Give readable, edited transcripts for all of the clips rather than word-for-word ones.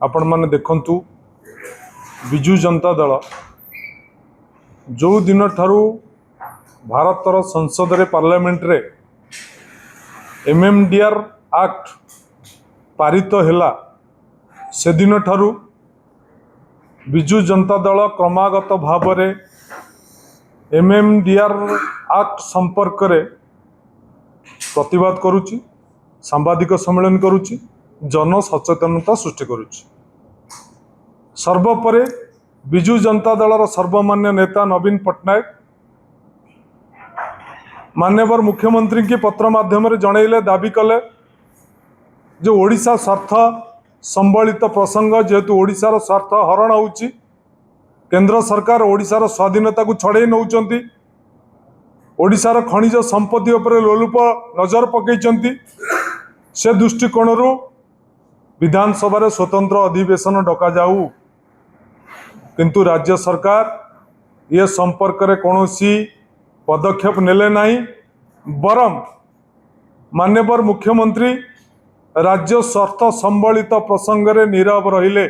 आपण माने देखंतु विजु जनता दल जो दिन ठारू भारतर संसद रे पार्लियामेंट रे एमएमडीआर एक्ट पारित हैला से दिन ठारू विजु जनता दल क्रमागत भाव रे एमएमडीआर एक्ट संपर्क रे प्रतिवाद करुची, सांबादिक सम्मेलन करुची, जन सचेतनता सृष्टि करुची। सर्वोपरि विजु जनता दलर सर्वमान्य नेता नवीन पट्टनायक माननीय मुख्यमंत्री की पत्र माध्यम जनइले दाबी कले जो ओडिशा स्वार्थ संबलित प्रसंग जेहेतु ओडिशार स्वार्थ हरण होउची, केंद्र सरकार ओडिशार स्वाधीनता को छड़े नौचंती, ओडिशार खनिज संपत्ति उपरे लोलुप नजर पकईचंती। से दृष्टिकोण विधानसभा रे स्वतंत्र अधिवेशन डका जाऊ, किंतु राज्य सरकार ये संपर्क रे कौनसी पदक्षेप नेले नहीं, बरम माननीय मुख्यमंत्री राज्य स्वार्थ संबलित प्रसंग रे नीरव रहिले।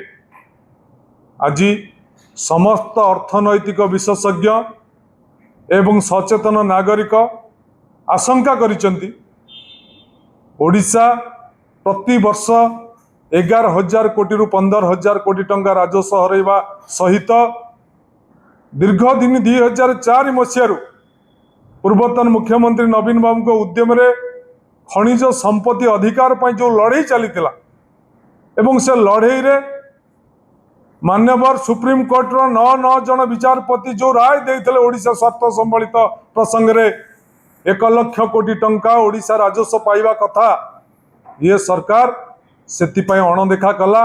आज समस्त अर्थनैतिक विशेषज्ञ एवं सचेतन नागरिक आशंका करिसेंती ओडिशा प्रति वर्ष 11,000 कोटी रु 15,000 कोटी टंका राजस्व हरइबा सहित दीर्घ दिन 2004 मसीह पूर्वतन मुख्यमंत्री नवीन बाबू को उद्यम रे खनिज संपत्ति अधिकार पर जो लड़ाई चली एवं से लड़ाई रे मान्यवर सुप्रीम कोर्ट रो 9 जन विचारपति जो राय देते ओडिशा स्वार्थ संबलित प्रसंग रे 1 लाख कोटी टंका ओडिशा राजस्व पाइबा कथा, ये सरकार सेतिपाई अणदेखा कला,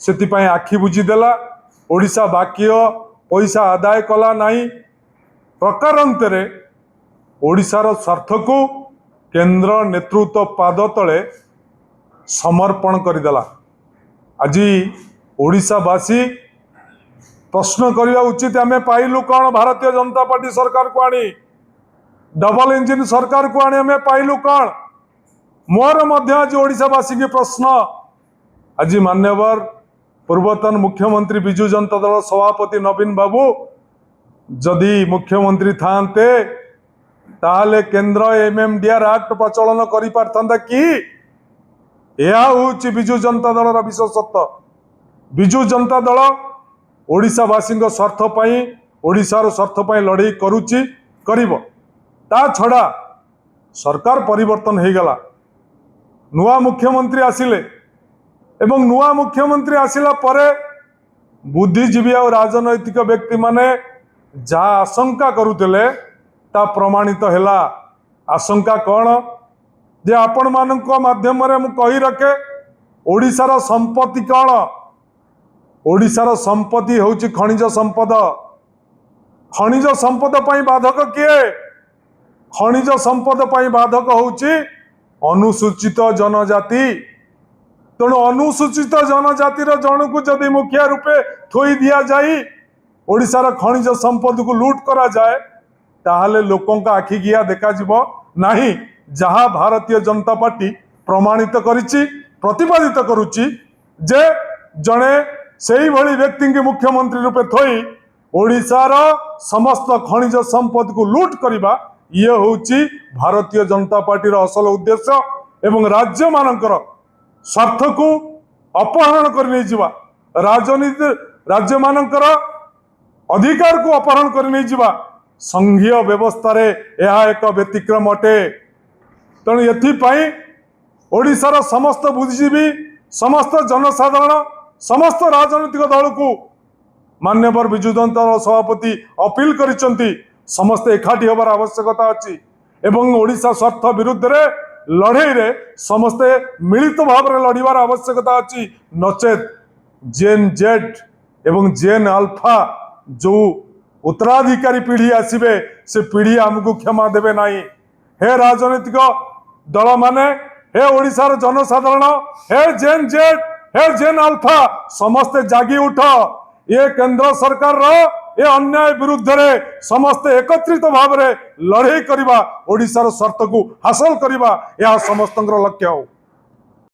सेतिपाई आखि बुझीदेला, ओडिशा बाकी पैसा आदाय कला नहीं। प्रकारांतरे ओडिशार स्वार्थ को केंद्र नेतृत्व पाद तले समर्पण करदेला। आज ओडिशावासी प्रश्न करवा उचित, आम पाइलु कौन? भारतीय जनता पार्टी सरकार को आनी, डबल इंजिन सरकार को आनी आम पाइलु कौन? मोर मध्य आज ओडिशावासी की प्रश्न। आज मान्यवर पूर्वतन मुख्यमंत्री विजु जनता दल सभापति नवीन बाबू जदि मुख्यमंत्री थांते ताहले केंद्र एमएमडीआर एक्ट प्रचलन करि पारथांता कि? यह होची विजु जनता दलर विशेषत्व। विजु जनता दल ओडिशावासी स्वार्थ पाई, ओडिशार स्वार्थ पाई लड़ाई करुची, करिबो। ता छड़ा सरकार परिवर्तन हो गला, नुआ मुख्यमंत्री आसिले एवं नुआ मुख्यमंत्री आसिला परे बुद्धिजीवी और राजनैतिक व्यक्ति माने जहाँ आशंका करुले ता प्रमाणित हैला। आशंका कौन? जे आपण मानक माध्यम रे मु कही रखे ओडिशार संपत्ति कौन? ओडिशार संपत्ति होची खनिज संपद। खनिज संपद पाई बाधक किए? खनिज संपद पाई बाधक होची अनुसूचित जनजाति। तेणु अनुसूचित जनजातिर जन को जदि मुखिया रूपे थोई दिया जाई, ओडिशार खनिज संपद को लूट करा जाए, ताहले लोकों का आखि गिया देखा जीवो नहीं। जहाँ भारतीय जनता पार्टी प्रमाणित करिछि, प्रतिपादित करुछि जे जड़े से भली व्यक्ति की मुख्यमंत्री रूपे थोई ओडिशार समस्त खनिज संपद को लूट करिबा, ये होची भारतीय जनता पार्टी असल उद्देश्य एवं राज्य मानकर स्वार्थ को अपहरण कर नहीं जिवा, राजनीति राज्य मानकर अधिकार को अपहरण कर नहीं जिवा संघीय व्यवस्था रे यह एक व्यतिक्रम अटे। तेणु एथिपाई ओडिशार समस्त बुद्धिजीवी, समस्त जनसाधारण, समस्त राजनीतिक दल को मान्यवर विजु जनता दल सभापति अपील करिसेंती समस्ते एकाठी होबार आवश्यकता अछि एवं ओडिशा स्वार्थ विरुद्ध रे लड़ाई रे समस्ते मिलित भाव रे लड़ीबार आवश्यकता अछि। नचेत जेन जेड एवं जेन अल्फा जो उत्तराधिकारी पीढ़ी आसीबे से पीढ़ी आमको क्षमा देबे नहीं। हे राजनीतिक दल माने, हे ओडिशार जनसाधारण, हे जेन जेड, हे जेन अल्फा, समस्ते जागी उठ। ये केंद्र सरकार रो ये अन्याय विरुद्ध रे समस्ते एकत्रित भाव रे लड़ाई करिबा, ओडिशार स्वार्थ को हासिल करिबा, यह समस्तंकर लक्ष्य हो।